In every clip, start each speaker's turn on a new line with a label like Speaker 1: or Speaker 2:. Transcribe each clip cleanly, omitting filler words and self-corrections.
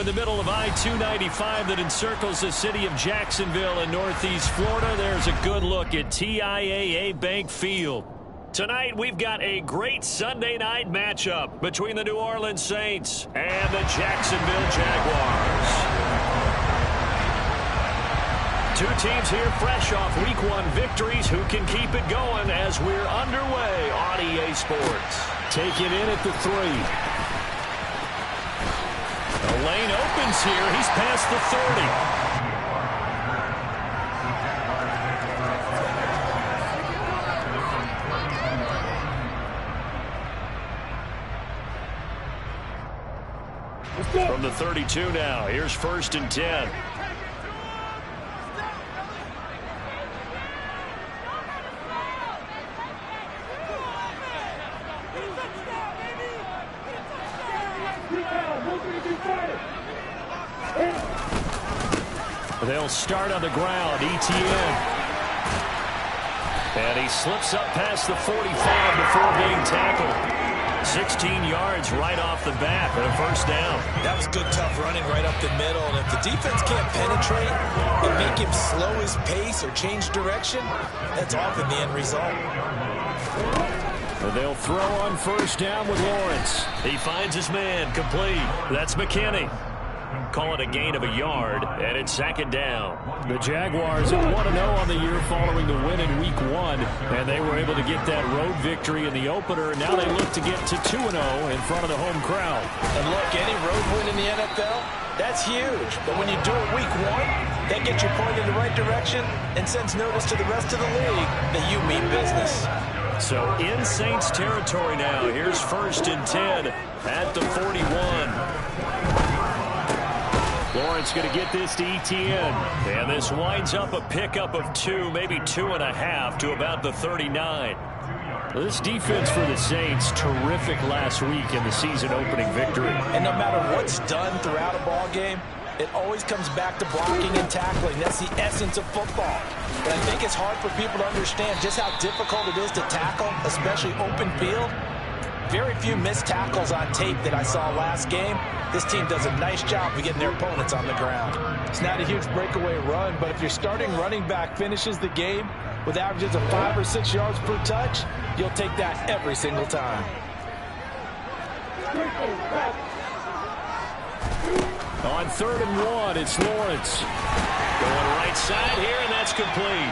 Speaker 1: the middle of I-295 that encircles the city of Jacksonville in northeast Florida, there's a good look at TIAA Bank Field. Tonight, we've got a great Sunday night matchup between the New Orleans Saints and the Jacksonville Jaguars. Two teams here fresh off Week 1 victories. Who can keep it going as we're underway on EA Sports?
Speaker 2: Take it in at the 3.
Speaker 1: The lane opens here. He's past the 30. From the 32 now, here's 1st and 10. They'll start on the ground. ETN. And he slips up past the 45 before being tackled. 16 yards right off the bat for the 1st down.
Speaker 3: That was good, tough running right up the middle. And if the defense can't penetrate and make him slow his pace or change direction, that's often the end result.
Speaker 1: They'll throw on 1st down with Lawrence. He finds his man, complete. That's McKinney. Call it a gain of a yard, and it's 2nd down. The Jaguars have 1-0 on the year following the win in Week 1, and they were able to get that road victory in the opener, and now they look to get to 2-0 in front of the home crowd.
Speaker 3: And look, any road win in the NFL, that's huge. But when you do it Week 1, that gets you pointed in the right direction and sends notice to the rest of the league that you mean business.
Speaker 1: So in Saints territory now, here's 1st and 10 at the 41. Lawrence going to get this to ETN. And this winds up a pickup of 2, maybe 2.5 to about the 39. This defense for the Saints, terrific last week in the season-opening victory.
Speaker 3: And no matter what's done throughout a ball game, it always comes back to blocking and tackling. That's the essence of football. And I think it's hard for people to understand just how difficult it is to tackle, especially open field. Very few missed tackles on tape that I saw last game. This team does a nice job of getting their opponents on the ground.
Speaker 4: It's not a huge breakaway run, but if your starting running back finishes the game with averages of 5 or 6 yards per touch, you'll take that every single time.
Speaker 1: On 3rd and 1, it's Lawrence. Going right side here, and that's complete.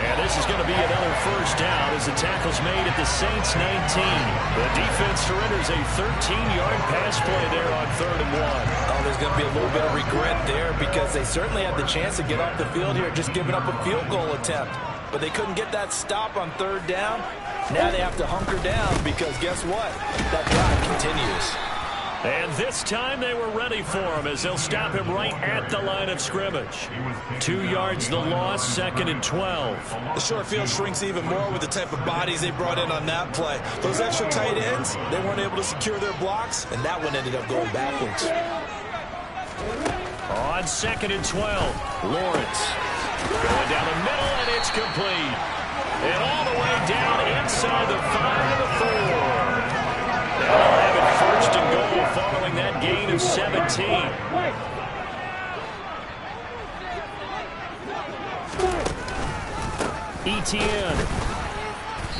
Speaker 1: And this is going to be another 1st down as the tackle's made at the Saints 19. The defense surrenders a 13-yard pass play there on 3rd and 1.
Speaker 3: Oh, there's going to be a little bit of regret there because they certainly had the chance to get off the field here, just giving up a field goal attempt. But they couldn't get that stop on 3rd down. Now they have to hunker down because guess what? That drive continues.
Speaker 1: And this time they were ready for him as they'll stop him right at the line of scrimmage. 2 yards the loss, 2nd and 12.
Speaker 3: The short field shrinks even more with the type of bodies they brought in on that play. Those extra tight ends, they weren't able to secure their blocks, and that one ended up going backwards.
Speaker 1: On 2nd and 12, Lawrence. Going down the middle, and it's complete. And all the way down inside the 5 to the 4. They'll have it 1st and goal following that gain of 17. ETN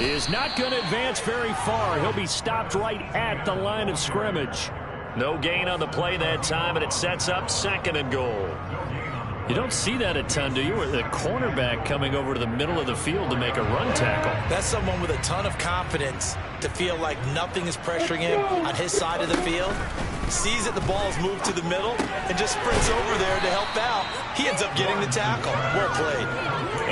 Speaker 1: is not going to advance very far. He'll be stopped right at the line of scrimmage. No gain on the play that time, and it sets up 2nd and goal. You don't see that a ton, do you? With the cornerback coming over to the middle of the field to make a run tackle.
Speaker 3: That's someone with a ton of confidence to feel like nothing is pressuring him on his side of the field. Sees that the ball's moved to the middle and just sprints over there to help out. He ends up getting the tackle. Well played.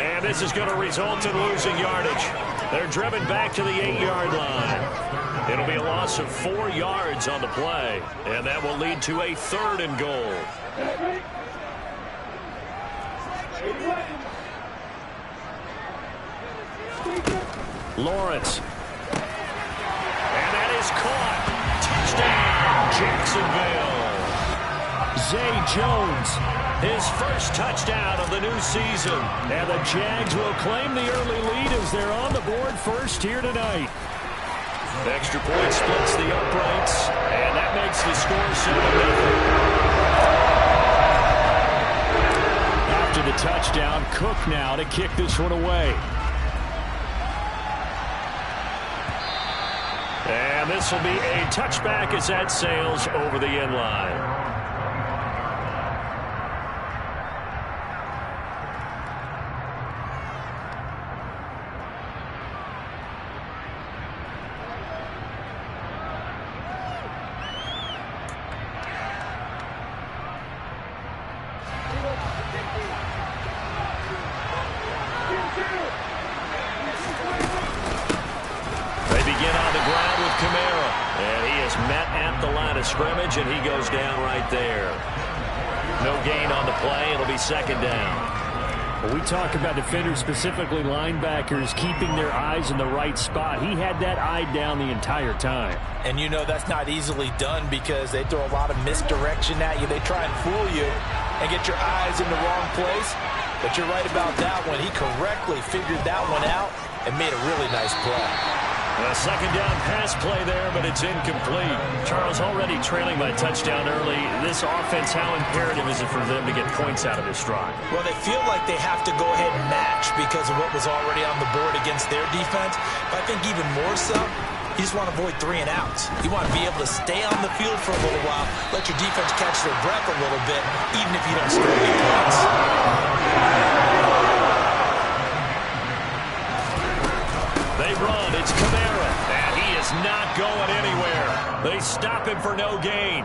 Speaker 1: And this is going to result in losing yardage. They're driven back to the 8-yard line. It'll be a loss of 4 yards on the play, and that will lead to a 3rd and goal. Lawrence. And that is caught. Touchdown, Jacksonville. Zay Jones, his first touchdown of the new season. And the Jags will claim the early lead as they're on the board first here tonight. Extra point splits the uprights, and that makes the score 7-0. touchdown. Cook now to kick this one away. And this will be a touchback as that sails over the end line. Scrimmage, and he goes down right there. No gain on the play. It'll be second down.
Speaker 2: When we talk about defenders, specifically linebackers, keeping their eyes in the right spot, he had that eye down the entire time.
Speaker 3: And you know that's not easily done because they throw a lot of misdirection at you. They try and fool you and get your eyes in the wrong place. But you're right about that one. He correctly figured that one out and made a really nice play.
Speaker 1: A second down pass play there, but it's incomplete. Charles, already trailing by touchdown early. This offense, how imperative is it for them to get points out of this drive?
Speaker 3: Well, they feel like they have to go ahead and match because of what was already on the board against their defense. But I think even more so, you just want to avoid 3 and outs. You want to be able to stay on the field for a little while, let your defense catch their breath a little bit, even if you don't score any points.
Speaker 1: They run. It's Kamara, and he is not going anywhere. They stop him for no gain.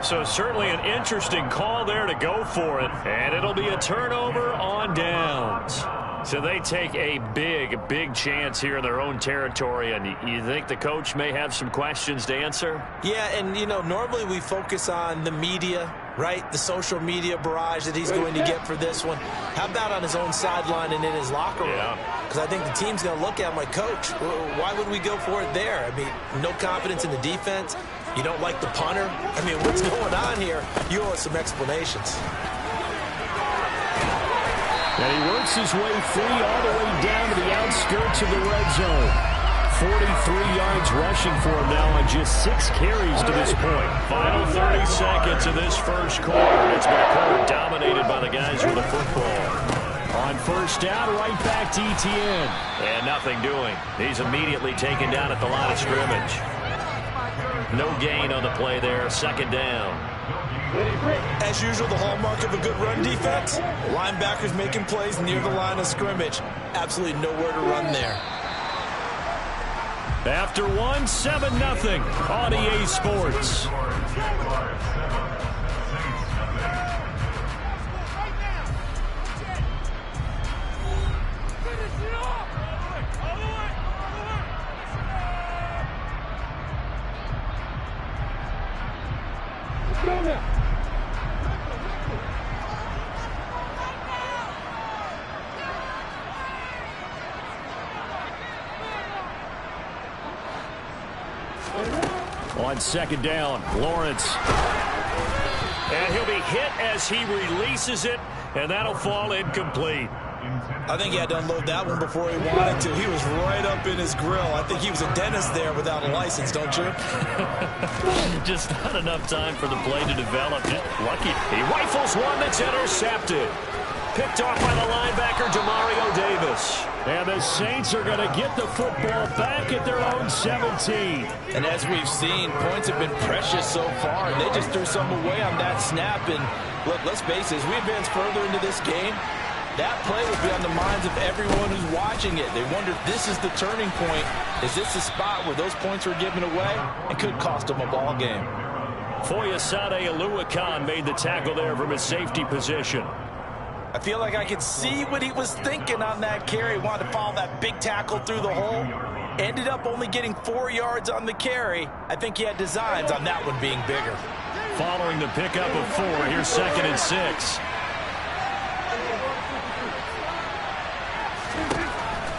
Speaker 1: So certainly an interesting call there to go for it, and it'll be a turnover on downs. So they take a big chance here in their own territory, and you think the coach may have some questions to answer?
Speaker 3: Yeah, and, you know, normally we focus on the media, right? The social media barrage that he's going to get for this one. How about on his own sideline and in his locker room? Because I think the team's going to look at him like, Coach, why would we go for it there? I mean, no confidence in the defense. You don't like the punter? I mean, what's going on here? You owe us some explanations.
Speaker 2: And he works his way free all the way down to the outskirts of the red zone. 43 yards rushing for him now on just 6 carries to this point.
Speaker 1: Final 30 seconds of this first quarter. It's been a quarter dominated by the guys with the football.
Speaker 2: On first down, right back to Etienne.
Speaker 1: And nothing doing. He's immediately taken down at the line of scrimmage. No gain on the play there. Second down.
Speaker 3: As usual, the hallmark of a good run defense, linebackers making plays near the line of scrimmage. Absolutely nowhere to run there.
Speaker 1: After 1, 7-0 on EA Sports.
Speaker 2: On second down, Lawrence.
Speaker 1: And he'll be hit as he releases it, and that'll fall incomplete.
Speaker 3: I think he had to unload that one before he wanted to. He was right up in his grill. I think he was a dentist there without a license, don't you?
Speaker 1: Just not enough time for the play to develop. Lucky. He rifles one that's intercepted. Picked off by the linebacker, Demario Davis.
Speaker 2: And the Saints are going to get the football back at their own 17.
Speaker 3: And as we've seen, points have been precious so far. And they just threw some away on that snap. And look, let's face it, as we advance further into this game, that play will be on the minds of everyone who's watching it. They wonder if this is the turning point. Is this the spot where those points were given away and could cost them a ball game?
Speaker 1: Foyesade Aluakan made the tackle there from his safety position.
Speaker 3: I feel like I could see what he was thinking on that carry. Wanted to follow that big tackle through the hole. Ended up only getting 4 yards on the carry. I think he had designs on that one being bigger.
Speaker 1: Following the pickup of 4, here's 2nd and 6.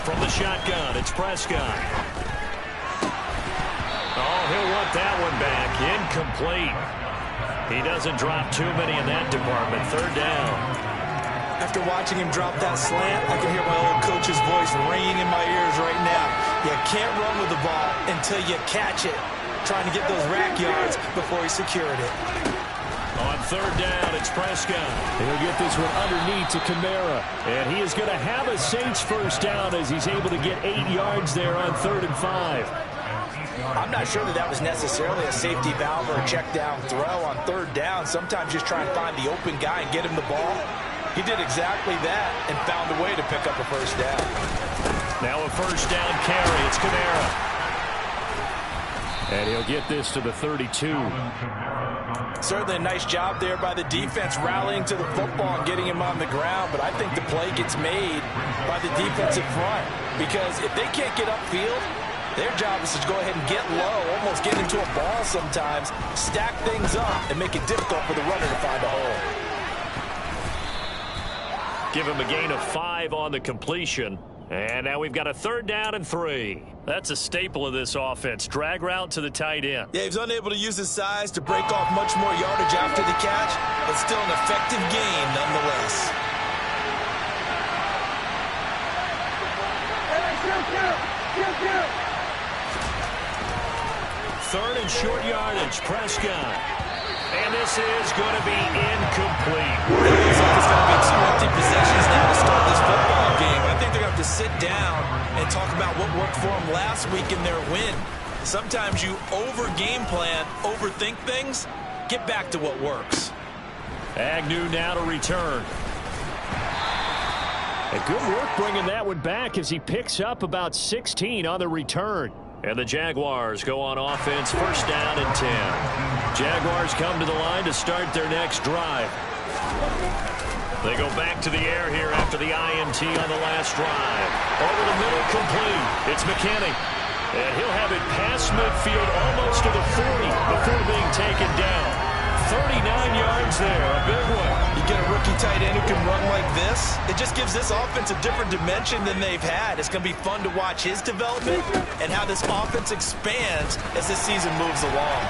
Speaker 1: From the shotgun, it's Prescott. Oh, he'll want that one back. Incomplete. He doesn't drop too many in that department. 3rd down.
Speaker 3: After watching him drop that slant, I can hear my old coach's voice ringing in my ears right now. You can't run with the ball until you catch it. Trying to get those rack yards before he secured it.
Speaker 1: On third down, it's Prescott.
Speaker 2: He'll get this one underneath to Kamara. And he is going to have a Saints first down as he's able to get 8 yards there on 3rd and 5.
Speaker 3: I'm not sure that was necessarily a safety valve or a check down throw on 3rd down. Sometimes just try and find the open guy and get him the ball. He did exactly that and found a way to pick up a first down.
Speaker 1: Now a first down carry. It's Kamara.
Speaker 2: And he'll get this to the 32.
Speaker 3: Certainly a nice job there by the defense rallying to the football and getting him on the ground. But I think the play gets made by the defensive front. Because if they can't get upfield, their job is to go ahead and get low, almost get into a ball sometimes, stack things up, and make it difficult for the runner to find a hole.
Speaker 1: Give him a gain of 5 on the completion. And now we've got a 3rd down and 3. That's a staple of this offense. Drag route to the tight end.
Speaker 3: Yeah, he's unable to use his size to break off much more yardage after the catch, but still an effective gain nonetheless.
Speaker 1: Third and short yardage, Prescott. And this is going to be incomplete.
Speaker 3: It looks like it's going to be 2 empty possessions now to start this football game. I think they're going to have to sit down and talk about what worked for them last week in their win. Sometimes you over-game plan, overthink things. Get back to what works.
Speaker 1: Agnew now to return.
Speaker 2: And good work bringing that one back as he picks up about 16 on the return.
Speaker 1: And the Jaguars go on offense, first down and 10. Jaguars come to the line to start their next drive. They go back to the air here after the INT on the last drive. Over the middle, complete. It's McKinney. And he'll have it past midfield almost to the 40 before being taken down. 39 yards there, a big one.
Speaker 3: You get a rookie tight end who can run like this, it just gives this offense a different dimension than they've had. It's going to be fun to watch his development and how this offense expands as this season moves along.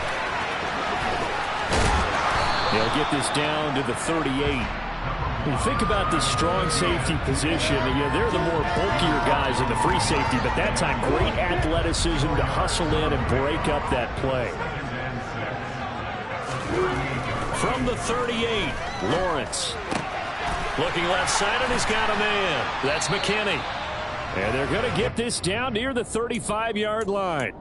Speaker 2: They'll get this down to the 38. When you think about this strong safety position, they're the more bulkier guys in the free safety, but that time great athleticism to hustle in and break up that play.
Speaker 1: From the 38, Lawrence. Looking left side, and he's got a man. That's McKinney.
Speaker 2: And they're going to get this down near the 35-yard line.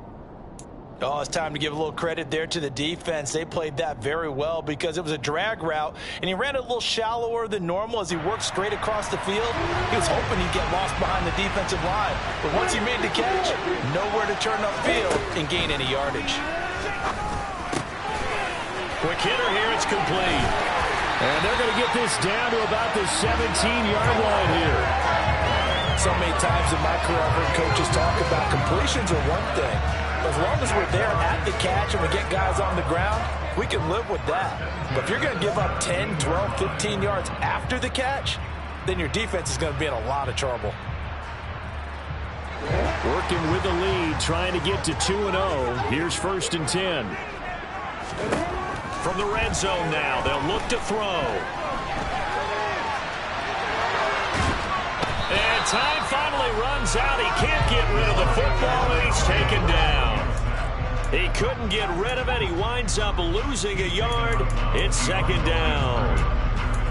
Speaker 3: Oh, it's time to give a little credit there to the defense. They played that very well because it was a drag route, and he ran it a little shallower than normal as he worked straight across the field. He was hoping he'd get lost behind the defensive line. But once he made the catch, nowhere to turn upfield and gain any yardage.
Speaker 1: Quick hitter here, it's complete.
Speaker 2: And they're going to get this down to about the 17-yard line here.
Speaker 3: So many times in my career I've heard coaches talk about completions are one thing. But as long as we're there at the catch and we get guys on the ground, we can live with that. But if you're going to give up 10, 12, 15 yards after the catch, then your defense is going to be in a lot of trouble.
Speaker 2: Working with the lead, trying to get to 2-0. Here's 1st and 10.
Speaker 1: From the red zone now, they'll look to throw. And time finally runs out. He can't get rid of the football, and he's taken down. He couldn't get rid of it. He winds up losing a yard. It's 2nd down.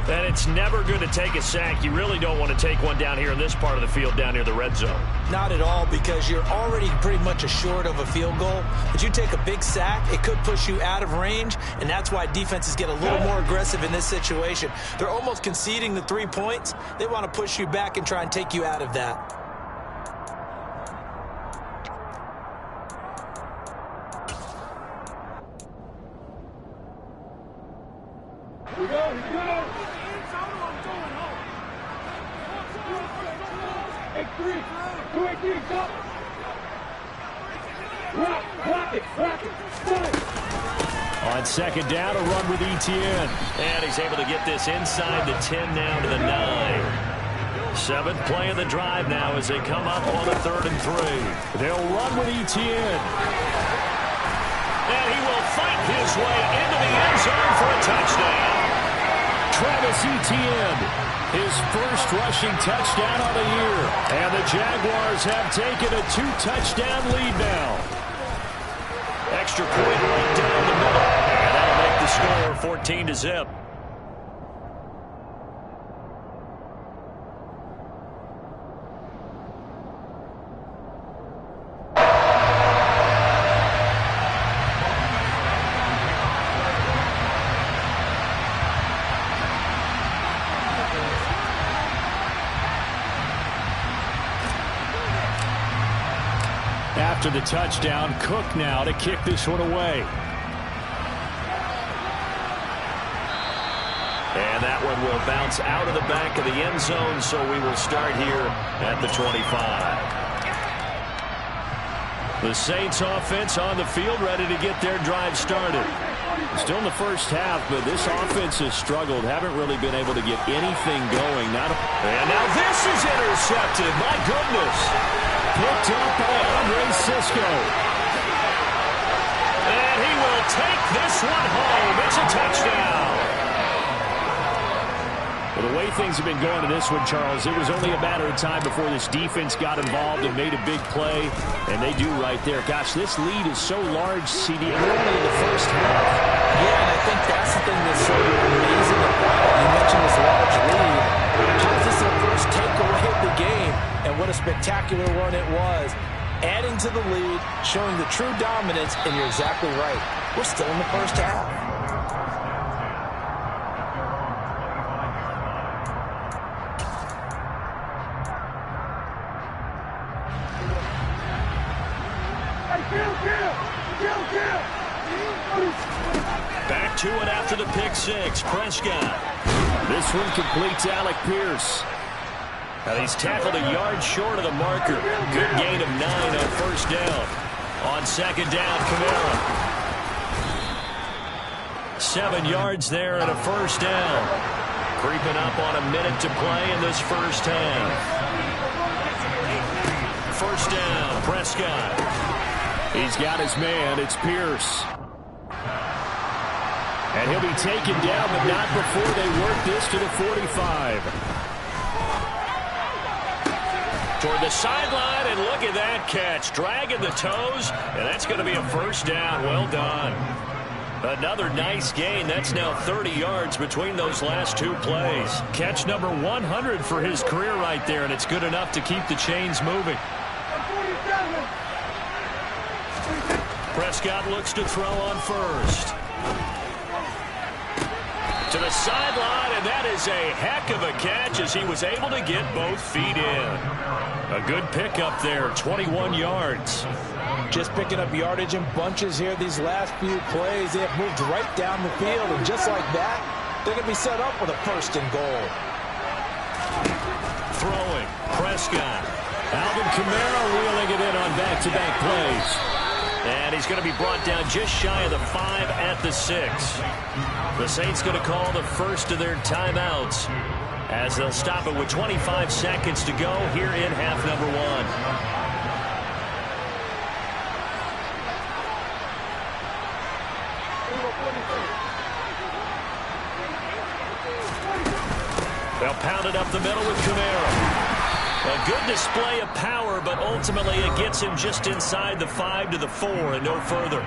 Speaker 1: And it's never going to take a sack. You really don't want to take one down here in this part of the field down near the red zone.
Speaker 3: Not at all, because you're already pretty much assured of a field goal. But you take a big sack, it could push you out of range, and that's why defenses get a little more aggressive in this situation. They're almost conceding the 3 points. They want to push you back and try and take you out of that.
Speaker 5: Here we go, here we go.
Speaker 2: On 2nd down, a run with Etienne.
Speaker 1: And he's able to get this inside the 10 now to the 9. 7th play of the drive now as they come up on a 3rd and 3.
Speaker 2: They'll run with Etienne.
Speaker 1: And he will fight his way into the end zone for a touchdown.
Speaker 2: Travis Etienne, his first rushing touchdown of the year. And the Jaguars have taken a 2-touchdown lead now.
Speaker 1: Extra point right down the middle. And that'll make the score, 14-0.
Speaker 2: After the touchdown, Cook now to kick this one away.
Speaker 1: And that one will bounce out of the back of the end zone, so we will start here at the 25. The Saints offense on the field, ready to get their drive started.
Speaker 2: Still in the first half, but this offense has struggled. Haven't really been able to get anything going.
Speaker 1: And now this is intercepted. My goodness.
Speaker 2: Picked up by Andre Cisco.
Speaker 1: And he will take this one home. It's a touchdown.
Speaker 2: Well, the way things have been going to this one, Charles, it was only a matter of time before this defense got involved and made a big play, and they do right there. Gosh, this lead is so large, CD, and we're only in the first half.
Speaker 3: Yeah, and I think that's the thing that's so amazing about it. You mentioned this large lead. How's this their first takeaway of the game? And what a spectacular run it was. Adding to the lead, showing the true dominance, and you're exactly right. We're still in the first half.
Speaker 1: Back to it after the pick six. Prescott.
Speaker 2: This one completes Alec Pierce.
Speaker 1: Now he's tackled a yard short of the marker. Good gain of 9 on first down. On second down, Kamara. 7 yards there and a first down. Creeping up on a minute to play in this first half. First down, Prescott.
Speaker 2: He's got his man. It's Pierce. And he'll be taken down, but not before they work this to the 45.
Speaker 1: Toward the sideline, and look at that catch. Dragging the toes, and that's going to be a first down. Well done. Another nice gain. That's now 30 yards between those last 2 plays.
Speaker 2: Catch number 100 for his career right there, and it's good enough to keep the chains moving.
Speaker 1: Prescott looks to throw on first. To the sideline, and that is a heck of a catch as he was able to get both feet in. A good pickup there, 21 yards.
Speaker 3: Just picking up yardage in bunches here these last few plays. They have moved right down the field, and just like that, they're going to be set up with a first and goal.
Speaker 1: Throwing, Prescott.
Speaker 2: Alvin Kamara wheeling it in on back-to-back plays.
Speaker 1: And he's going to be brought down just shy of the 5 at the 6. The Saints going to call the first of their timeouts as they'll stop it with 25 seconds to go here in half number 1. They'll pound it up the middle with Kamara. A good display of power, but ultimately it gets him just inside the 5 to the 4 and no further.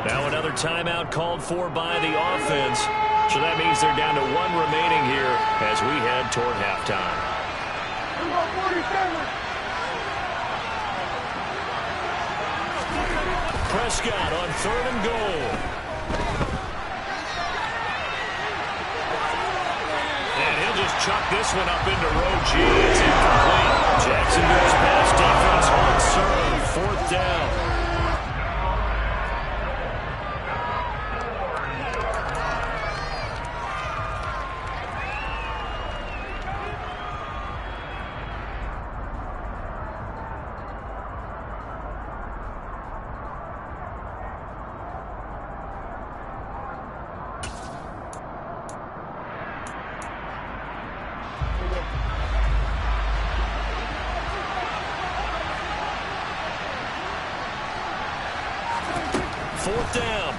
Speaker 1: Now another timeout called for by the offense. So that means they're down to 1 remaining here as we head toward halftime. Prescott on 3rd and goal. And he'll just chuck this one up into row G. It's incomplete. Jacksonville's pass defense on serve. 4th down.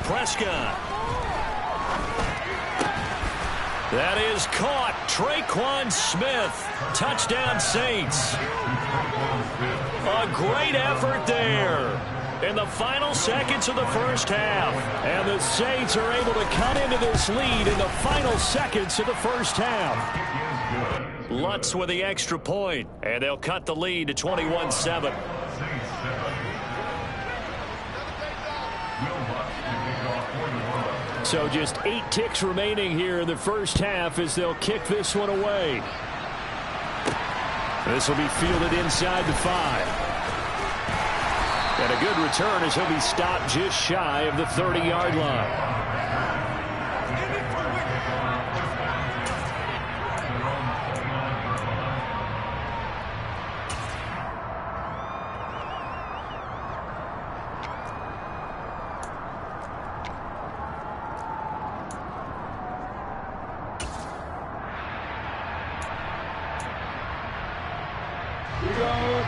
Speaker 1: Prescott. That is caught. Traquan Smith. Touchdown Saints. A great effort there.
Speaker 2: in the final seconds of the first half. And the Saints are able to cut into this lead in the final seconds of the first half. Lutz with the extra point, and they'll cut the lead to 21-7. So just 8 ticks remaining here in the first half as they'll kick this one away. This will be fielded inside the 5. And a good return as he'll be stopped just shy of the 30-yard line.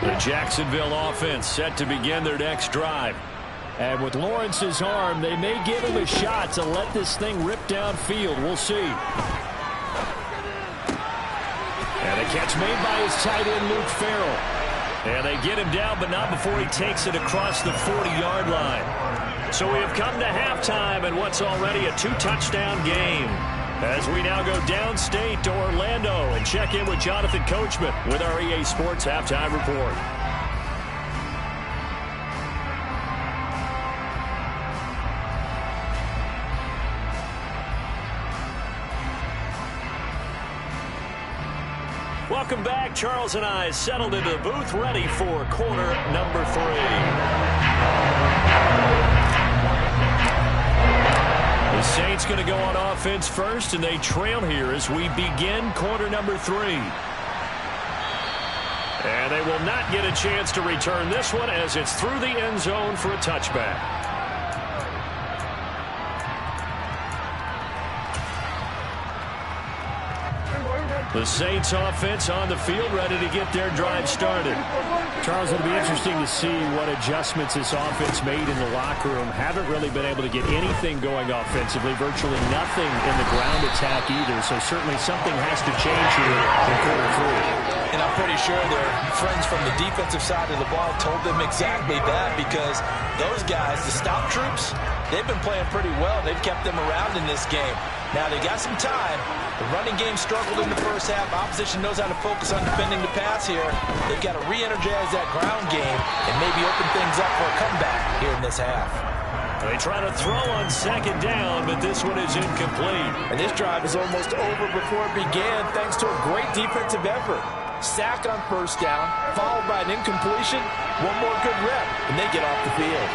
Speaker 2: The Jacksonville offense set to begin their next drive. And with Lawrence's arm, they may give him a shot to let this thing rip downfield. We'll see. And a catch made by his tight end, Luke Farrell. And they get him down, but not before he takes it across the 40-yard line. So we have come to halftime in what's already a 2-touchdown game, as we now go downstate to Orlando and check in with Jonathan Coachman with our EA Sports Halftime Report. Welcome back. Charles and I settled into the booth, ready for quarter number 3. The Saints going to go on offense first, and they trail here as we begin quarter number 3. And they will not get a chance to return this one as it's through the end zone for a touchback. The Saints offense on the field, ready to get their drive started. Charles, it'll be interesting to see what adjustments this offense made in the locker room. Haven't really been able to get anything going offensively, virtually nothing in the ground attack either. So certainly something has to change here in quarter 3.
Speaker 3: And I'm pretty sure their friends from the defensive side of the ball told them exactly that, because those guys, the stop troops, they've been playing pretty well. They've kept them around in this game. Now, they got some time. The running game struggled in the first half. Opposition knows how to focus on defending the pass here. They've got to re-energize that ground game and maybe open things up for a comeback here in this half.
Speaker 2: They try to throw on second down, but this one is incomplete.
Speaker 3: And this drive is almost over before it began, thanks to a great defensive effort. Sack on first down, followed by an incompletion. One more good rep, and they get off the field.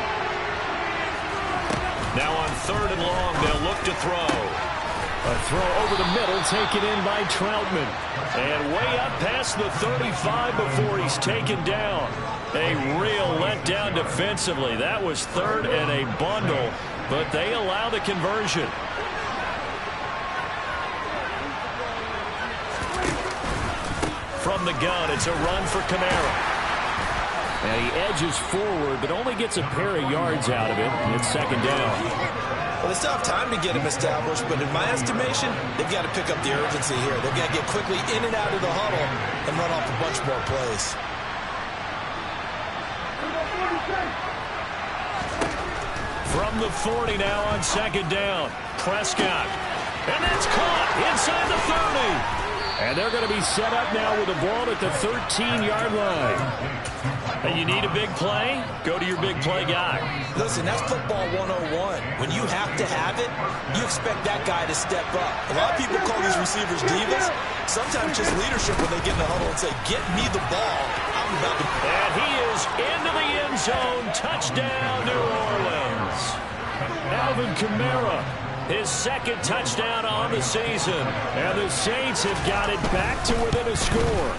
Speaker 2: Now on 3rd and long, they'll look to throw. A throw over the middle, taken in by Troutman. And way up past the 35 before he's taken down. A real letdown defensively. That was 3rd and a bundle, but they allow the conversion. From the gun, it's a run for Kamara. And he edges forward, but only gets a pair of yards out of it. And it's 2nd down.
Speaker 3: Well, they still have time to get him established, but in my estimation, they've got to pick up the urgency here. They've got to get quickly in and out of the huddle and run off a bunch more plays.
Speaker 2: From the 40 now on 2nd down. Prescott. And that's caught inside the 30. And they're going to be set up now with the ball at the 13-yard line. And you need a big play? Go to your big play guy.
Speaker 3: Listen, that's football 101. When you have to have it, you expect that guy to step up. A lot of people call these receivers divas. Sometimes just leadership when they get in the huddle and say, get me the ball. I'm about to...
Speaker 2: And he is into the end zone. Touchdown, New Orleans. Alvin Kamara, his 2nd touchdown on the season. And the Saints have got it back to within a score.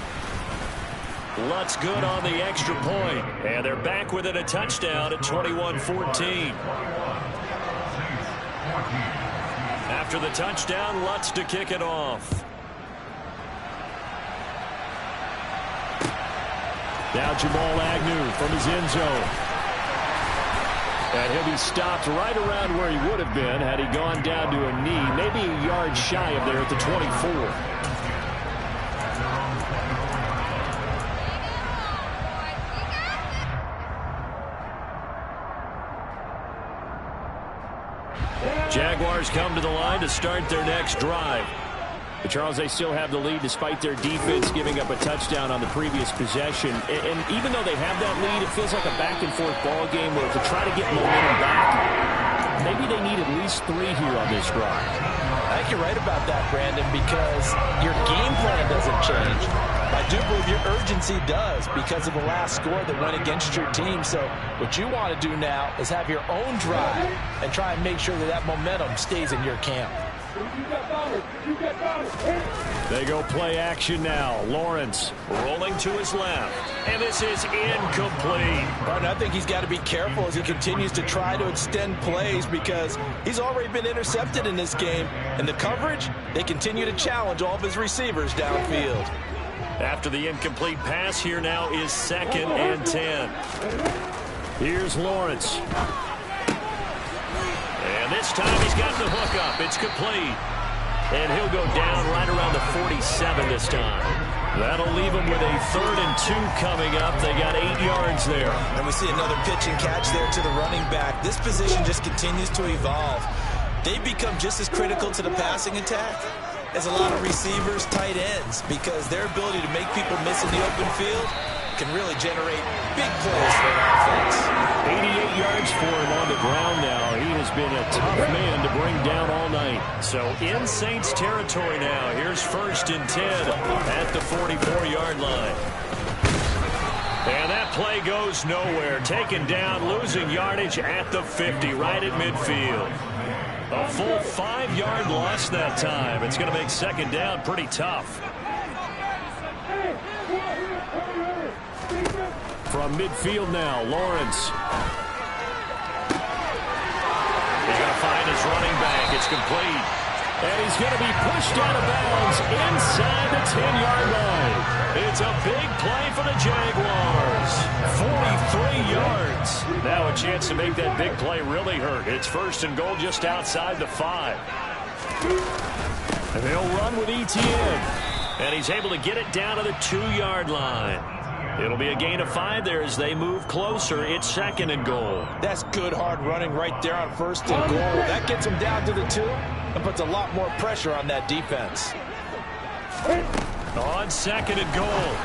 Speaker 2: Lutz good on the extra point. And they're back within a touchdown at 21-14. After the touchdown, Lutz to kick it off. Now Jamal Agnew from his end zone. And he'll be stopped right around where he would have been had he gone down to a knee, maybe a yard shy of there at the 24.
Speaker 1: Jaguars come to the line to start their next drive.
Speaker 2: But Charles, they still have the lead despite their defense giving up a touchdown on the previous possession. And even though they have that lead, it feels like a back-and-forth ball game where to try to get momentum back, maybe they need at least 3 here on this drive.
Speaker 3: I think you're right about that, Brandon, because your game plan doesn't change. I do believe your urgency does because of the last score that went against your team. So what you want to do now is have your own drive and try and make sure that that momentum stays in your camp.
Speaker 1: They go play action now. Lawrence rolling to his left. And this is incomplete.
Speaker 3: But I think he's got to be careful as he continues to try to extend plays because he's already been intercepted in this game. And the coverage, they continue to challenge all of his receivers downfield.
Speaker 1: After the incomplete pass, here now is 2nd and 10. Here's Lawrence. And this time he's got the hook up. It's complete. And he'll go down right around the 47 this time. That'll leave him with a 3rd and 2 coming up. They got 8 yards there.
Speaker 3: And we see another pitch and catch there to the running back. This position just continues to evolve. They become just as critical to the passing attack as a lot of receivers, tight ends, because their ability to make people miss in the open field can really generate big plays for an offense.
Speaker 2: 88 yards for him on the ground now. He has been a tough man to bring down all night.
Speaker 1: So in Saints territory now. Here's 1st and 10 at the 44-yard line. And that play goes nowhere. Taken down, losing yardage at the 50, right at midfield. A full 5-yard loss that time. It's going to make 2nd down pretty tough.
Speaker 2: From midfield now, Lawrence.
Speaker 1: He's going to find his running back. It's complete.
Speaker 2: And he's going to be pushed out of bounds inside the 10-yard line.
Speaker 1: It's a big play for the Jaguars. 43 yards. Now a chance to make that big play really hurt. It's 1st and goal just outside the 5.
Speaker 2: And they'll run with Etienne.
Speaker 1: And he's able to get it down to the 2-yard line. It'll be a gain of 5 there as they move closer. It's 2nd and goal.
Speaker 3: That's good hard running right there on 1st and goal. That gets him down to the 2 and puts a lot more pressure on that defense.
Speaker 1: On 2nd and goal,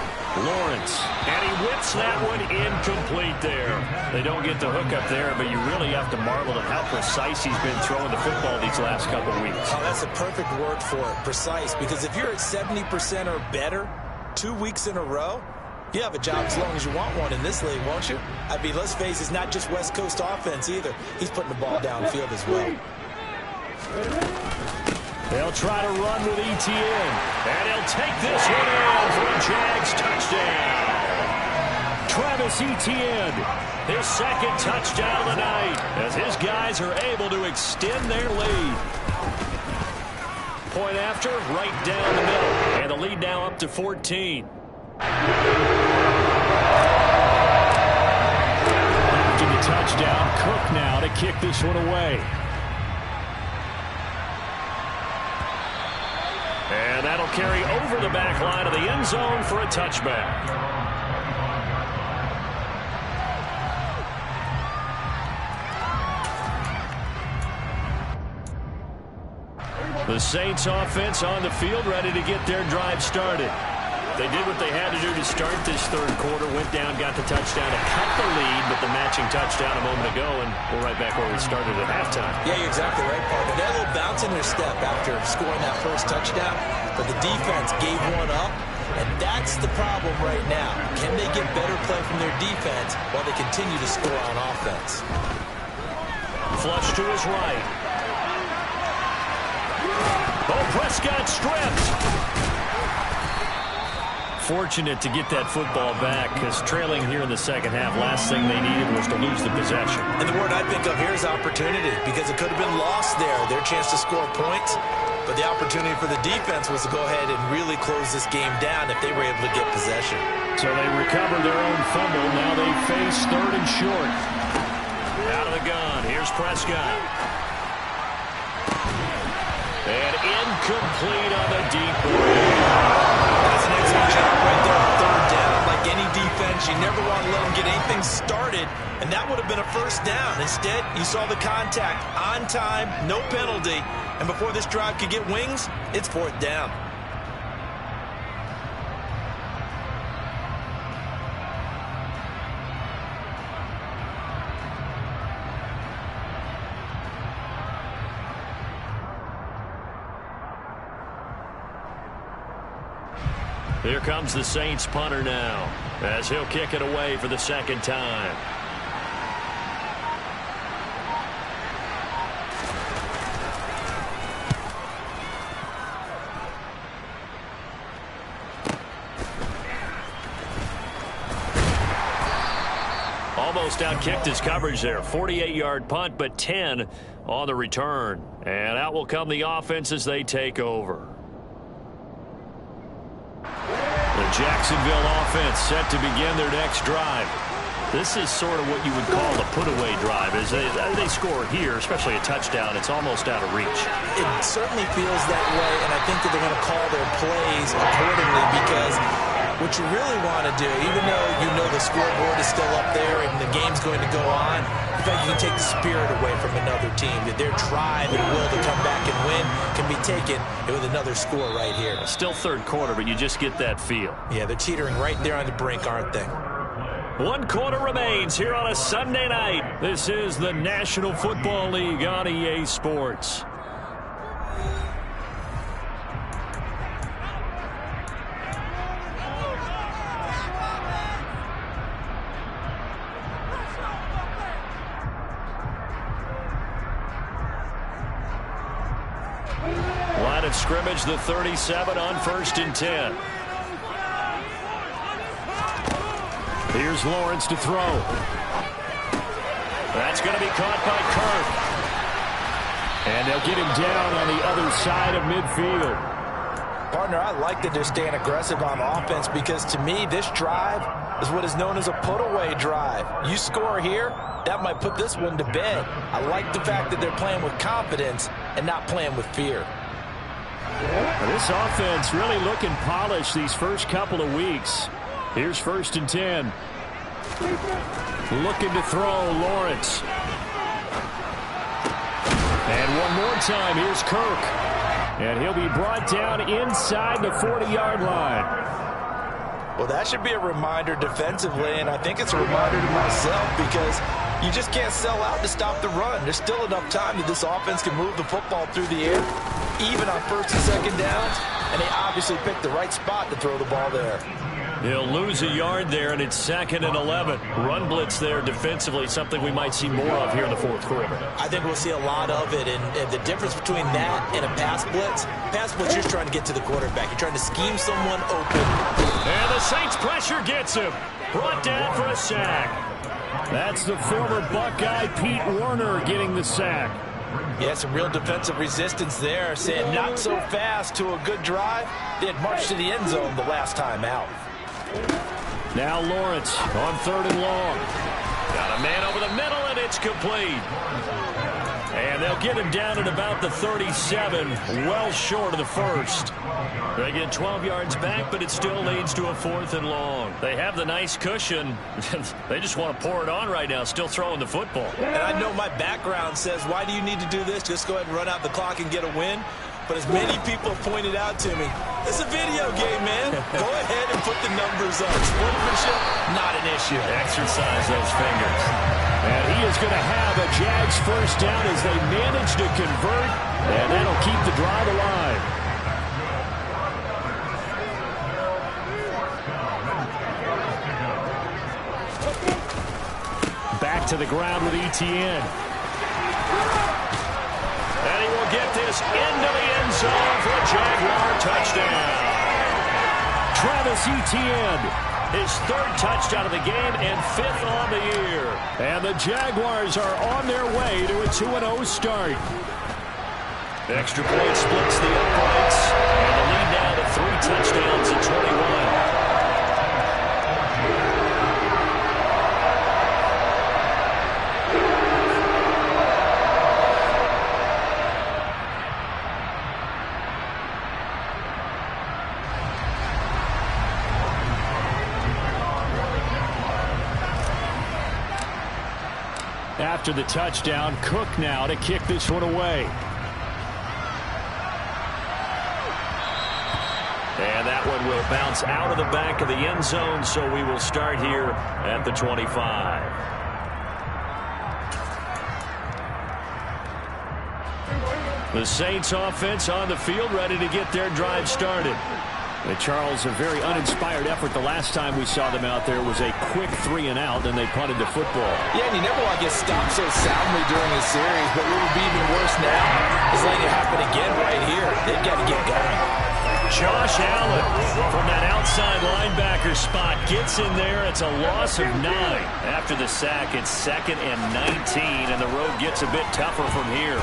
Speaker 1: Lawrence. And he whips that one incomplete there. They don't get the hook up there, but you really have to marvel at how precise he's been throwing the football these last couple weeks.
Speaker 3: Oh, that's a perfect word for it, precise, because if you're at 70% or better 2 weeks in a row, you have a job as long as you want one in this league, won't you? I mean, let's face it, it's not just West Coast offense either. He's putting the ball downfield as well.
Speaker 1: They'll try to run with Etienne. And he'll take this one in for a Jags touchdown.
Speaker 2: Travis Etienne.
Speaker 1: His 2nd touchdown of the night as his guys are able to extend their lead. Point after, right down the middle. And the lead now up to 14.
Speaker 2: After the touchdown, Cook now to kick this one away.
Speaker 1: And that'll carry over the back line of the end zone for a touchback. The Saints offense on the field ready to get their drive started. They did what they had to do to start this 3rd quarter. Went down, got the touchdown to cut the lead, but the matching touchdown a moment ago, and we're right back where we started at halftime.
Speaker 3: Yeah, you're exactly right, partner. They had a little bounce in their step after scoring that 1st touchdown, but the defense gave one up, and that's the problem right now. Can they get better play from their defense while they continue to score on offense?
Speaker 1: Flush to his right. Oh, Prescott stripped. Fortunate to get that football back because trailing here in the 2nd half, last thing they needed was to lose the possession.
Speaker 3: And the word I think of here is opportunity because it could have been lost there, their chance to score points. But the opportunity for the defense was to go ahead and really close this game down if they were able to get possession.
Speaker 2: So they recovered their own fumble. Now they face 3rd and short.
Speaker 1: Out of the gun. Here's Prescott. And incomplete on the deep ball.
Speaker 3: That's an excellent job right there on 3rd down. Like any defense, you never want to let them get anything things started, and that would have been a first down. Instead, you saw the contact on time, no penalty, and before this drive could get wings, it's fourth down.
Speaker 1: Here comes the Saints punter now, as he'll kick it away for the second time. Almost outkicked his coverage there. 48-yard punt, but 10 on the return. And out will come the offense as they take over. The Jacksonville offense set to begin their next drive. This is sort of what you would call a put-away drive. As they score here, especially a touchdown, it's almost out of reach.
Speaker 3: It certainly feels that way, and I think that they're going to call their plays accordingly, because what you really want to do, even though you know the scoreboard is still up there and the game's going to go on, in fact, you can take the spirit away from another team, that their drive and will to come back and win can be taken with another score right here.
Speaker 1: Still third quarter, but you just get that feel.
Speaker 3: Yeah, they're teetering right there on the brink, aren't they?
Speaker 1: 1 quarter remains here on a Sunday night. This is the National Football League on EA Sports. Line of scrimmage, the 37 on 1st and 10. Here's Lawrence to throw. That's going to be caught by Kirk. And they'll get him down on the other side of midfield.
Speaker 3: Partner, I like that they're staying aggressive on offense, because to me, this drive is what is known as a put-away drive. You score here, that might put this one to bed. I like the fact that they're playing with confidence and not playing with fear.
Speaker 2: This offense really looking polished these first couple of weeks. Here's 1st and 10. Looking to throw, Lawrence. And one more time, here's Kirk. And he'll be brought down inside the 40-yard line.
Speaker 3: Well, that should be a reminder defensively, and I think it's a reminder to myself, because you just can't sell out to stop the run. There's still enough time that this offense can move the football through the air, even on 1st and 2nd downs, and they obviously picked the right spot to throw the ball there.
Speaker 1: He'll lose a yard there, and it's 2nd and 11. Run blitz there defensively, something we might see more of here in the 4th quarter.
Speaker 3: I think we'll see a lot of it, and the difference between that and a pass blitz, you're just trying to get to the quarterback. You're trying to scheme someone open.
Speaker 1: And the Saints pressure gets him. Brought down for a sack.
Speaker 2: That's the former Buckeye Pete Werner getting the sack.
Speaker 3: Yeah, some real defensive resistance there, saying not so fast to a good drive. They had marched to the end zone the last time out.
Speaker 2: Now Lawrence on 3rd and long.
Speaker 1: Got a man over the middle, and it's complete. And they'll get him down at about the 37, well short of the 1st. They get 12 yards back, but it still leads to a 4th and long. They have the nice cushion. They just want to pour it on right now, still throwing the football.
Speaker 3: And I know my background says, why do you need to do this? Just go ahead and run out the clock and get a win. But as many people have pointed out to me, it's a video game, man. Go ahead and put the numbers up. Sportsmanship, not an issue.
Speaker 1: Exercise those fingers.
Speaker 2: And he is going to have a Jags first down as they manage to convert, and that'll keep the drive alive. Back to the ground with Etienne.
Speaker 1: And he will get this into the end zone for a Jaguar touchdown.
Speaker 2: Travis Etienne,
Speaker 1: his 3rd touchdown of the game and 5th on the year.
Speaker 2: And the Jaguars are on their way to a 2-0 start.
Speaker 1: Extra point splits the uprights, and the lead now to 3 touchdowns at 21.
Speaker 2: After the touchdown, Cook now to kick this one away.
Speaker 1: And that one will bounce out of the back of the end zone, so we will start here at the 25. The Saints offense on the field, ready to get their drive started. And Charles, a very uninspired effort. The last time we saw them out there was a quick 3-and-out, and they punted the football.
Speaker 3: Yeah, and you never want to get stopped so soundly during a series, but what would be even worse now is letting it happen again right here. They've got to get going.
Speaker 1: Josh Allen from that outside linebacker spot gets in there. It's a loss of 9. After the sack, it's 2nd and 19, and the road gets a bit tougher from here.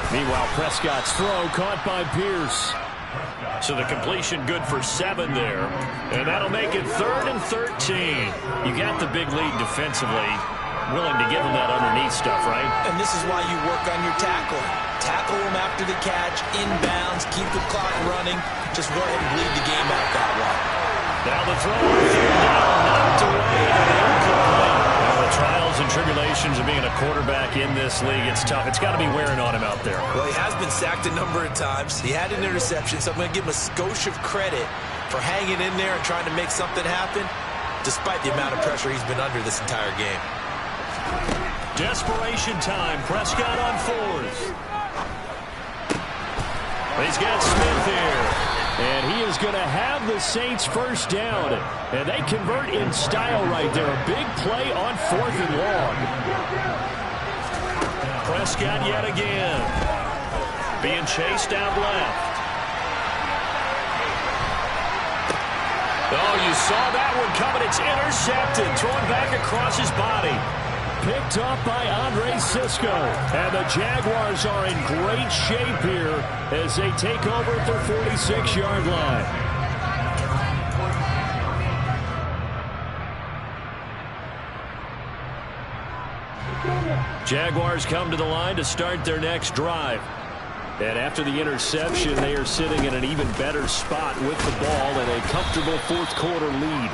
Speaker 2: Meanwhile, Prescott's throw caught by Pierce.
Speaker 1: So the completion good for 7 there. And that'll make it 3rd and 13. You got the big lead defensively. Willing to give them that underneath stuff, right?
Speaker 3: And this is why you work on your tackling. Tackle them after the catch, inbounds, keep the clock running. Just go ahead and bleed the game out that way.
Speaker 1: Now the throw on 3rd down, knocked away, and incomplete. Well, the trials and tribulations of being a quarterback in this league, it's tough. It's got to be wearing on him out there.
Speaker 3: Well, he has been sacked a number of times. He had an interception, so I'm going to give him a skosh of credit for hanging in there and trying to make something happen, despite the amount of pressure he's been under this entire game.
Speaker 1: Desperation time. Prescott on 4th. He's got Smith here.
Speaker 2: And he is going to have the Saints first down. And they convert in style right there. A big play on 4th and long.
Speaker 1: Prescott yet again. Being chased out left. Oh, you saw that one coming. It's intercepted. Thrown back across his body.
Speaker 2: Picked up by Andre Cisco. And the Jaguars are in great shape here as they take over at their 46-yard line. Jaguars come to the line to start their next drive. And after the interception, they are sitting in an even better spot with the ball and a comfortable fourth-quarter lead.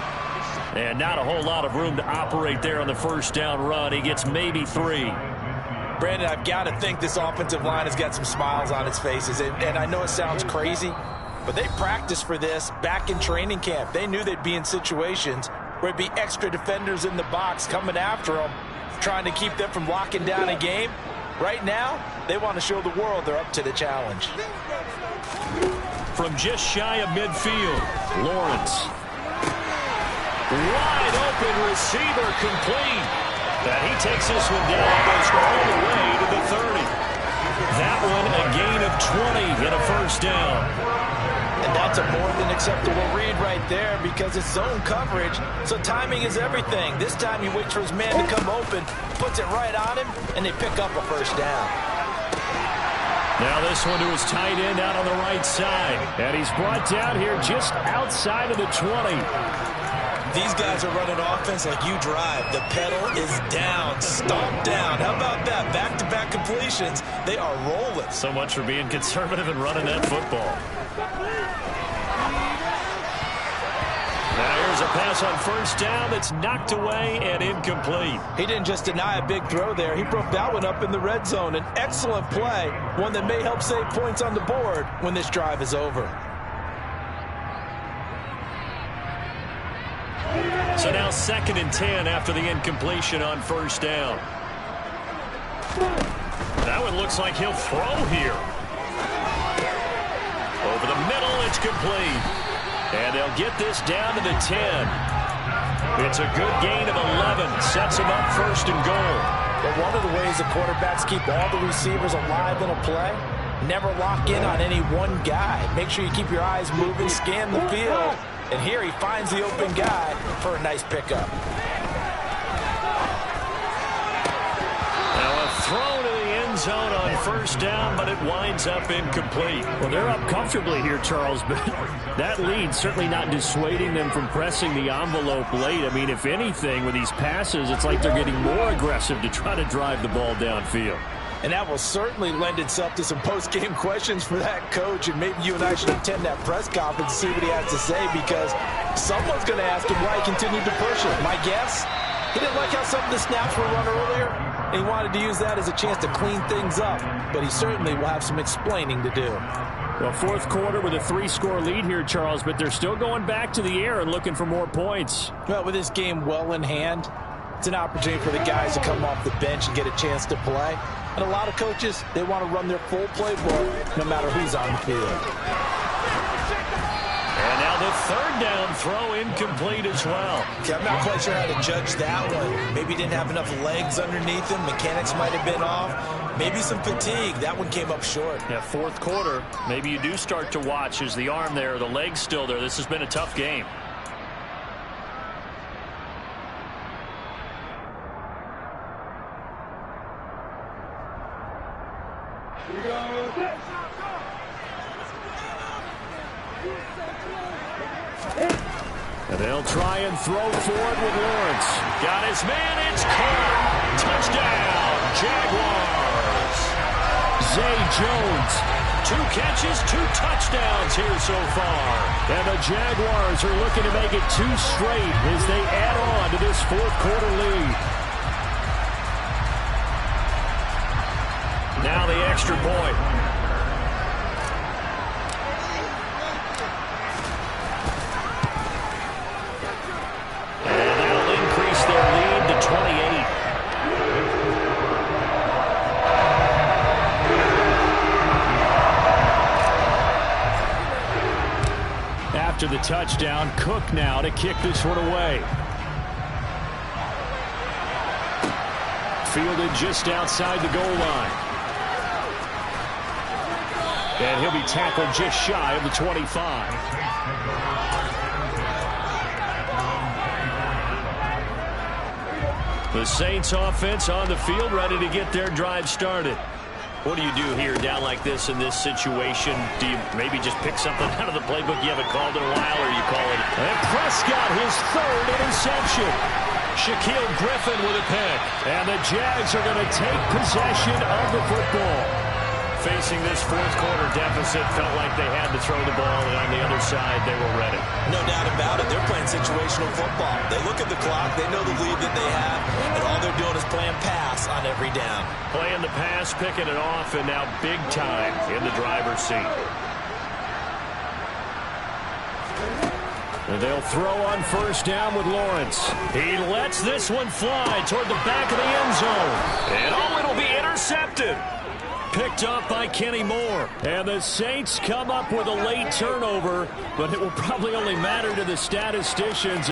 Speaker 2: And not a whole lot of room to operate there on the first down run. He gets maybe 3.
Speaker 3: Brandon, I've got to think this offensive line has got some smiles on its faces. And I know it sounds crazy, but they practiced for this back in training camp. They knew they'd be in situations where it'd be extra defenders in the box coming after them, trying to keep them from locking down a game. Right now, they want to show the world they're up to the challenge.
Speaker 1: From just shy of midfield, Lawrence. Wide open receiver complete. And he takes this one down, goes all the way to the 30. That one a gain of 20 and a first down.
Speaker 3: And that's a more than acceptable read right there because it's zone coverage, so timing is everything. This time he waits for his man to come open, puts it right on him, and they pick up a first down.
Speaker 2: Now this one to his tight end out on the right side. And he's brought down here just outside of the 20.
Speaker 3: These guys are running offense like you drive. The pedal is down, stomped down. How about that? Back-to-back completions. They are rolling.
Speaker 1: So much for being conservative and running that football. Now here's a pass on first down that's knocked away and incomplete.
Speaker 3: He didn't just deny a big throw there. He broke that one up in the red zone. An excellent play, one that may help save points on the board when this drive is over.
Speaker 1: So now 2nd and 10 after the incompletion on first down. That one looks like he'll throw here. Over the middle, it's complete. And they'll get this down to the 10. It's a good gain of 11. Sets them up 1st and goal.
Speaker 3: But one of the ways the quarterbacks keep all the receivers alive in a play, never lock in on any one guy. Make sure you keep your eyes moving, scan the field. And here he finds the open guy for a nice pickup.
Speaker 1: Now a throw to the end zone on first down, but it winds up incomplete.
Speaker 2: Well, they're up comfortably here, Charles, but that lead certainly not dissuading them from pressing the envelope late. I mean, if anything, with these passes, it's like they're getting more aggressive to try to drive the ball downfield.
Speaker 3: And that will certainly lend itself to some post-game questions for that coach. And maybe you and I should attend that press conference and see what he has to say, because someone's going to ask him why he continued to push it. My guess, He didn't like how some of the snaps were run earlier, and he wanted to use that as a chance to clean things up. But he certainly will have some explaining to do.
Speaker 2: Well, fourth quarter with a 3-score lead here, Charles, but they're still going back to the air and looking for more points.
Speaker 3: Well, with this game well in hand, it's an opportunity for the guys to come off the bench and get a chance to play. And a lot of coaches, they want to run their full playbook no matter who's on the field.
Speaker 1: And now the third down throw incomplete as well.
Speaker 3: Okay, I'm not quite sure how to judge that one. Maybe he didn't have enough legs underneath him. Mechanics might have been off. Maybe some fatigue. That one came up short.
Speaker 1: Yeah, fourth quarter, maybe you do start to watch. Is the arm there, the leg's still there? This has been a tough game.
Speaker 2: And they'll try and throw forward with Lawrence.
Speaker 1: Got his man, it's caught. Touchdown, Jaguars.
Speaker 2: Zay Jones.
Speaker 1: 2 catches, 2 touchdowns here so far.
Speaker 2: And the Jaguars are looking to make it 2 straight as they add on to this fourth quarter lead.
Speaker 1: Now the extra point. And that'll increase their lead to 28.
Speaker 2: After the touchdown, Cook now to kick this one away. Fielded just outside the goal line. And he'll be tackled just shy of the 25.
Speaker 1: The Saints offense on the field, ready to get their drive started. What do you do here down like this in this situation? Do you maybe just pick something out of the playbook you haven't called in a while, or you call it?
Speaker 2: And Prescott, his third interception.
Speaker 1: Shaquille Griffin with a pick.
Speaker 2: And the Jags are going to take possession of the football.
Speaker 1: Facing this fourth quarter deficit, felt like they had to throw the ball, and on the other side, they were ready.
Speaker 3: No doubt about it. They're playing situational football. They look at the clock. They know the lead that they have, and all they're doing is playing pass on every down.
Speaker 1: Playing the pass, picking it off, and now big time in the driver's seat.
Speaker 2: And they'll throw on first down with Lawrence.
Speaker 1: He lets this one fly toward the back of the end zone. And oh, it'll be intercepted. Picked up by Kenny Moore.
Speaker 2: And the Saints come up with a late turnover, but it will probably only matter to the statisticians.